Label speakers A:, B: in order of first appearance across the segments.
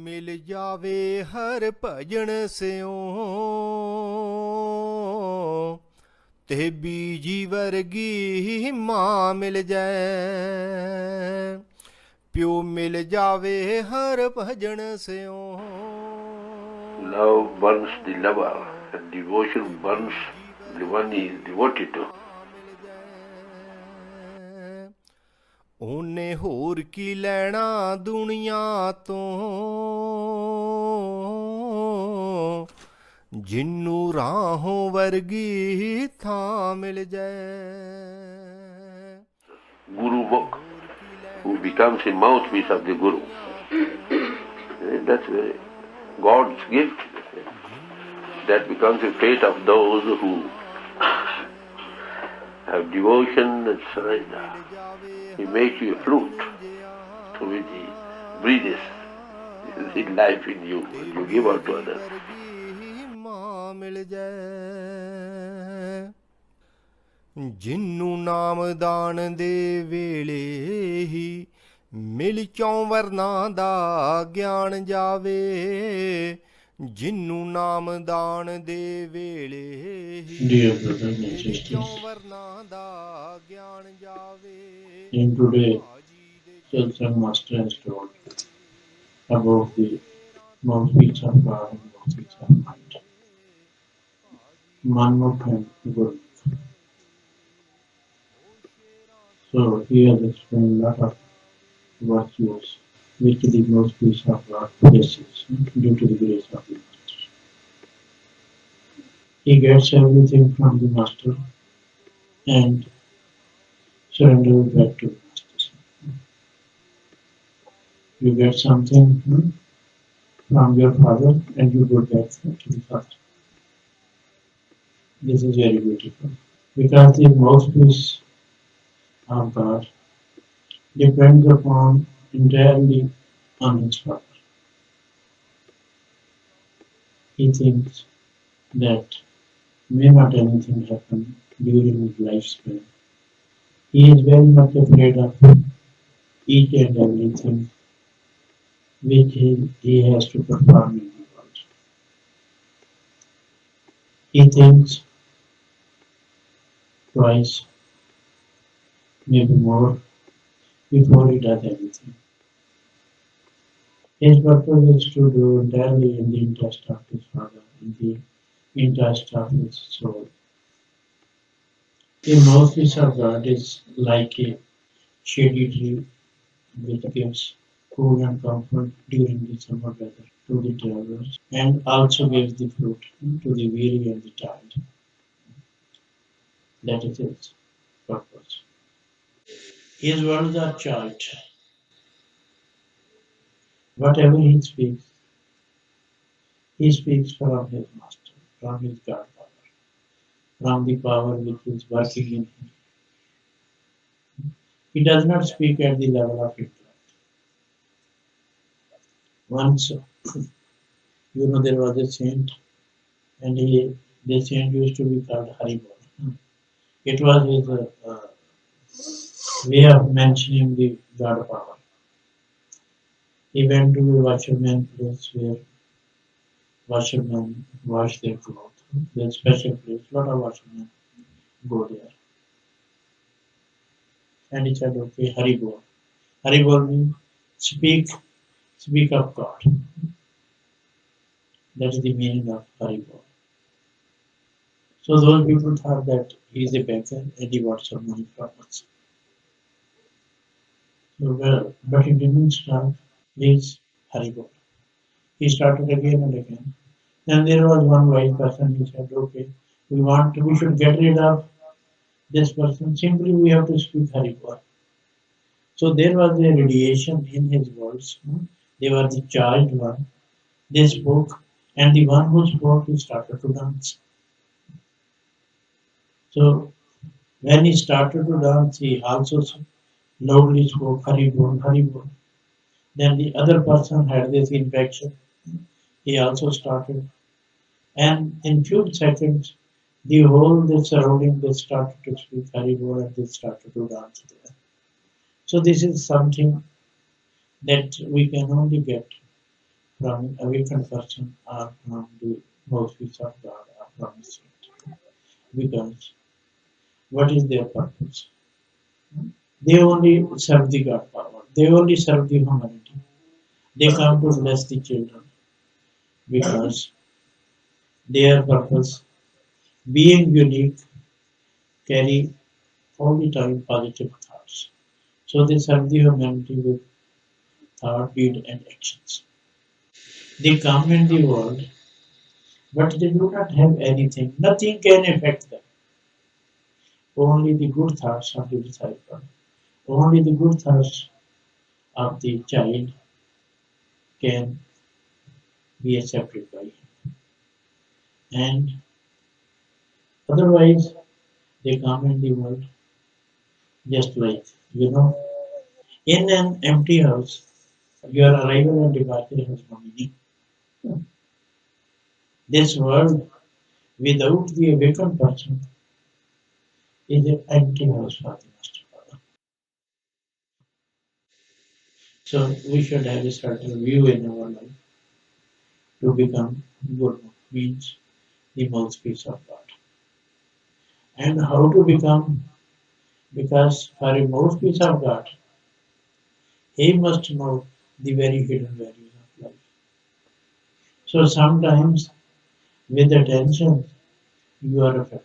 A: ਮਿਲ ਜਾਵੇ ਹਰ ਭਜਨ ਸਿਉ ਤੇ ਬੀਜੀ ਵਰਗੀ ਮਾਂ ਮਿਲ ਜਾਏ। ਪਿਓ ਮਿਲ ਜਾਵੇ ਹਰ ਭਜਨ ਸਿਉ।
B: Love burns the lover, and devotion burns the one he is devoted to.
A: ਉਹਨੇ ਹੋਰ ਕੀ ਲੈਣਾ ਦੁਨੀਆ ਤੋਂ, ਜਿੰਨੂੰ ਰਾਹੋਂ ਵਰਗੀ ਥਾਂ ਮਿਲ ਜਾਏ।
B: GURMUKH, who becomes a mouthpiece of the Guru. That's God's gift. That becomes a fate of those who have devotion and surrender. He makes you a flute through which he breathes his life in you and you give out to others.
A: ਜਿਨੂੰ ਨਾਮਦਾਨ ਦੇ ਵੇਲੇ ਹੀ ਮਿਲ ਚੌਂ ਵਰਨਾਂ ਦਾ ਗਿਆਨ ਜਾਵੇ। ਜਿਨੂੰ ਨਾਮਦਾਨ ਦੇ ਵੇਲੇ ਹੀ ਮਿਲ ਚੌਂ ਵਰਨਾਂ ਦਾ ਗਿਆਨ ਜਾਵੇ।
C: In today, Satsang Master has told about the mouthpiece of God and mouthpiece of mind. GURMUKH and GURMUKH. So he has explained a lot of virtues which the mouthpiece of God possesses due to the grace of the Master. He gets everything from the Master and surrenders back to the Master. You get something from your father and you go back to the father. This is very beautiful because the mouthpiece of God depends upon entirely on his father. He thinks that may not anything happen during his lifespan. He is very much afraid of each and everything which he has to perform in the world. He thinks twice, maybe more, before he does anything. His purpose is to do entirely in the interest of his father, in the interest of his soul. The mouthpiece of God is like a shady tree which gives cool and comfort during the summer weather to the travelers and also gives the fruit to the weary and the tired. That is his purpose. His words are charged. Whatever he speaks from his Master, from his God power, from the power which is working in him. He does not speak at the level of intellect. Once, there was a saint, and the saint used to be called Harbhajan. It was his way of mentioning the God power. He went to a washerman place where washermen wash their clothes. There's a special place, a lot of washermen go there. And he said, okay, Haribol. Haribol means speak of God. That is the meaning of Haribol. So those people thought that he is a beggar and he wants some money from us. So but he didn't start his Haribol. He started again and again. Then there was one wise person who said, okay, we should get rid of this person. Simply we have to speak Haribol. So there was a radiation in his words. They were the charged one. They spoke, and the one who spoke, he started to dance. So when he started to dance, he also loudly spoke Haribol, Haribol. Then the other person had this infection. He also started. And in few seconds, the whole surrounding, they started to speak Haribol and they started to dance there. So this is something that we can only get from a awakened person or from the mouthpiece of God or from the saint. Because what is their purpose? They only serve the God power. They only serve the humanity. They come to bless the children because their purpose, being unique, carry all the time positive thoughts. So they serve the humanity with thought, deed, and actions. They come in the world, but they do not have anything. Nothing can affect them. Only the good thoughts of the disciple, only the good thoughts of the child can be accepted by him. And otherwise, they come in the world just like, in an empty house, your arrival and departure has no meaning. This world without the awakened person is an empty house for the master power. So we should have a certain view in our life to become GURMUKH, means the mouthpiece of God. And how to become? Because for a mouthpiece of God, he must know the very hidden values of life. So sometimes with attention, you are affected.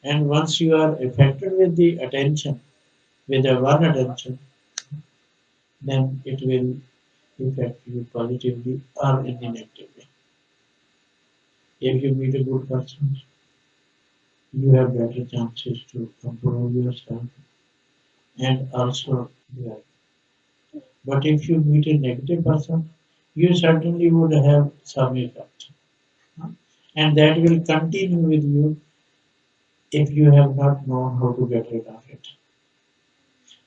C: And once you are affected with the attention, with the one attention, then it will affect you positively or in a negative way. If you meet a good person, you have better chances to improve yourself and also yeah. But if you meet a negative person, you certainly would have some effect. And that will continue with you if you have not known how to get rid of it.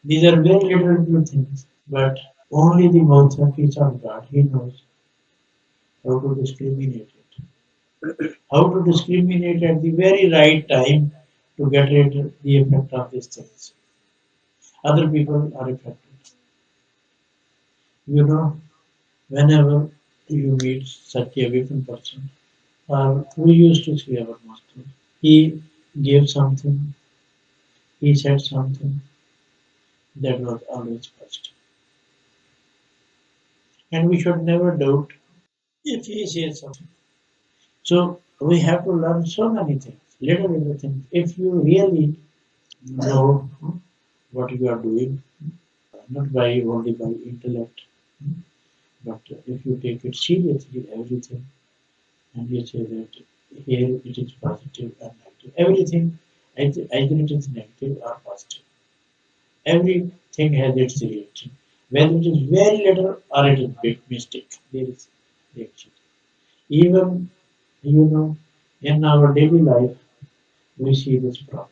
C: These are very little things, but only the mouthpiece of God, He knows how to discriminate it. How to discriminate at the very right time to get rid of the effect of these things. Other people are affected. Whenever you meet such a awakened person, we used to see our master. He gave something, he said something that was always first. And we should never doubt if he says something. So we have to learn so many things, little things. If you really know what you are doing, not by only by intellect, but if you take it seriously, everything, and you say that here it is positive and negative, everything, either it is negative or positive. Everything has its reaction. Whether it is very little or it is big mistake, there is reaction. Even in our daily life, we see this problem.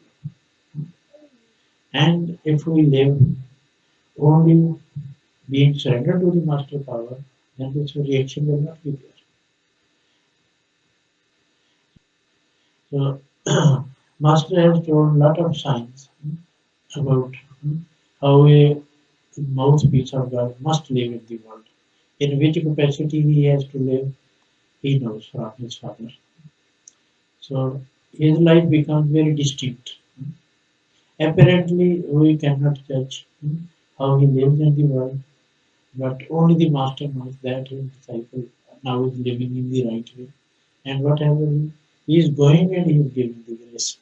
C: And if we live only being surrendered to the master power, then this reaction will not be there. So, master has told a lot of science about how a mouthpiece of God must live in the world. In which capacity he has to live, he knows from his father. So his life becomes very distinct. Apparently, we cannot judge how he lives in the world, but only the master knows that his disciple now is living in the right way. And whatever he is going and he is giving the grace.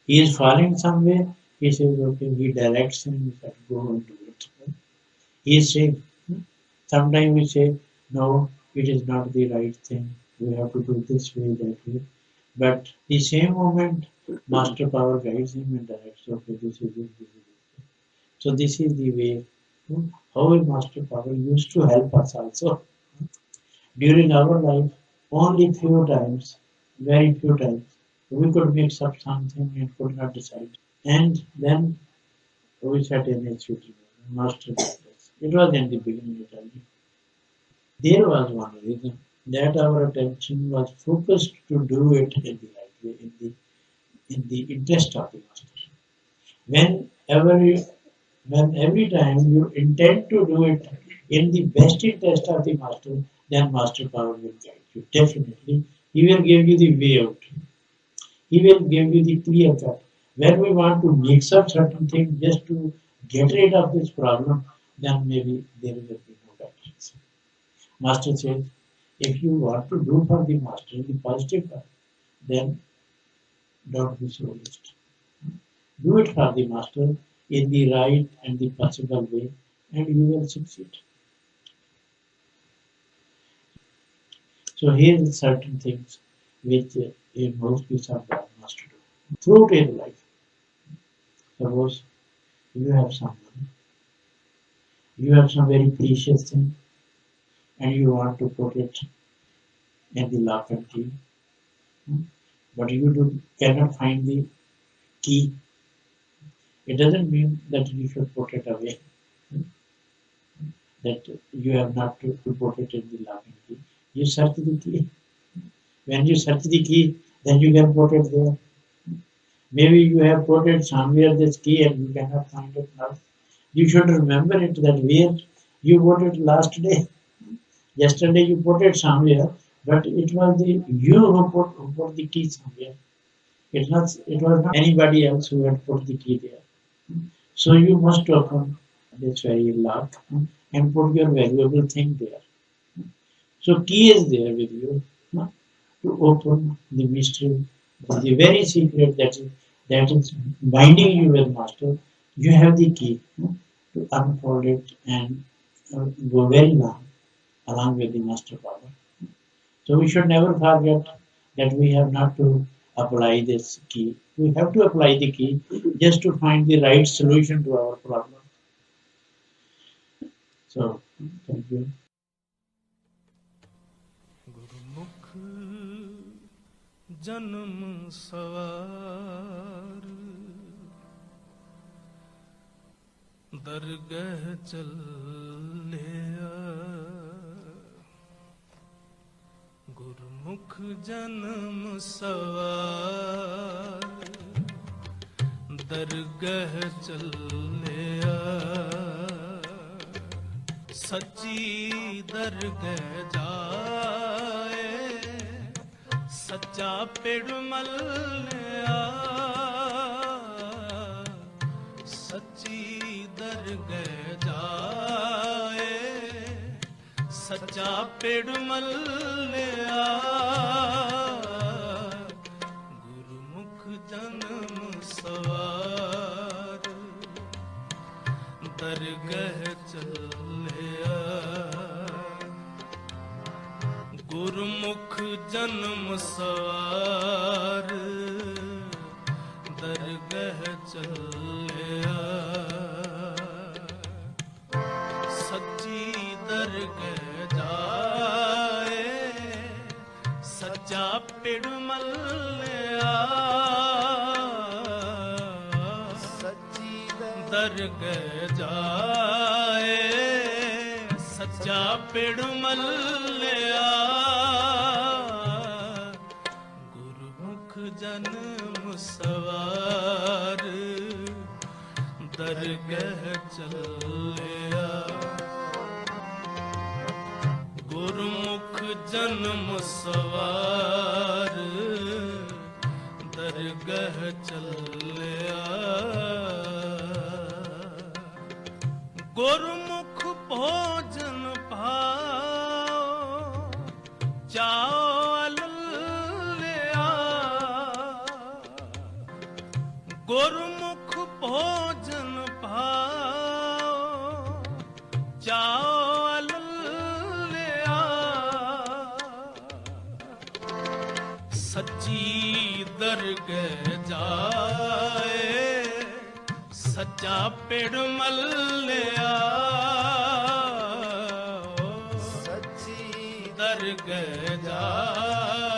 C: He is falling somewhere, he says, okay, he directs him, he said, go and do it. He is saying, sometimes we say, no, it is not the right thing. We have to do this way, that way. But the same moment, master power guides him and directs, okay, this is it, this is it. So this is the way how a master power used to help us also. During our life, only few times, very few times, we could mix up something and could not decide. And then we sat in a suitable master guidance. It was in the beginning, I tell you. There was one reason that our attention was focused to do it in the right way, in the interest of the master. Whenever When every time you intend to do it in the best interest of the master, then master power will guide you. Definitely, he will give you the way out. He will give you the clear cut. When we want to mix up certain things just to get rid of this problem, then maybe there will be no guidance. Master says, if you want to do for the master the positive part, then don't be so rigid. Do it for the master in the right and the possible way, and you will succeed. So here are certain things which in most people are God must do. Throughout your life, suppose you have someone, you have some very precious thing, and you want to put it in the lock and key, but cannot find the key. It doesn't mean that you should put it away, that you have not to put it in the lock and key. You search the key. When you search the key, then you can put it there. Maybe you have put it somewhere this key and you cannot find it now. You should remember it that where you put it last day. Yesterday you put it somewhere, but it was you who put the key somewhere. It was not anybody else who had put the key there. So you must open this very lock and put your valuable thing there. So key is there with you to open the mystery, the very secret that is binding you with master. You have the key to unfold it and go very long along with the master power. So we should never forget that we have not to apply this key. We have to apply the key just to find the right solution to our problem. So, thank you.
A: ਗੁਰਮੁਖ ਜਨਮ ਸਵਾਰ ਦਰਗਹ ਚੱਲਿਆ ਗੁਰਮੁਖ ਜਨਮ ਸਵਾਰ ਦਰਗਹ ਚੱਲਿਆ ਸੱਚੀ ਦਰਗਹ ਜਾਏ ਸੱਚਾ ਪਿੜ ਮੱਲਿਆ ਸੱਚੀ ਦਰਗਹ ਜਾਏ ਸੱਚਾ ਪਿੜ ਮੱਲਿਆ ਗੁਰਮੁਖ ਜਨਮ ਸਵਾਰ ਦਰਗਹ ਚੱਲਿਆ ਗੁਰਮੁਖ ਜਨਮ ਸਵਾਰ ਦਰਗਹ ਚੱਲਿਆ ਸੱਚੀ ਦਰਗਹ ਜਾਏ ਸੱਚਾ ਪਿੜ ਮੱਲਿਆ ਸੱਚੀ ਦਰਗਹ ਜਾਏ ਸੱਚਾ ਪਿੜ ਮੱਲਿਆ ਗੁਰਮੁਖ ਜਨਮ ਸਵਾਰ ਦਰਗਹ ਚੱਲਿਆ ਗੁਰਮੁਖ ਜਨਮ ਸਵਾਰ ਦਰਗਹ ਚੱਲਿਆ ਗੁਰਮੁਖ ਭੋਜਨ ਪਾਓ ਚਾਵਲ ਲਿਆ ਗੁਰਮੁਖ ਭੋਜਨ ਪਾਓ ਚਾਵਲ ਲਿਆ ਸੱਚੀ ਦਰਗਹ ਜਾਏ ਸੱਚਾ ਪਿੜ ਮੱਲਿਆ ਸੱਚੀ ਦਰਗਹ ਜਾਏ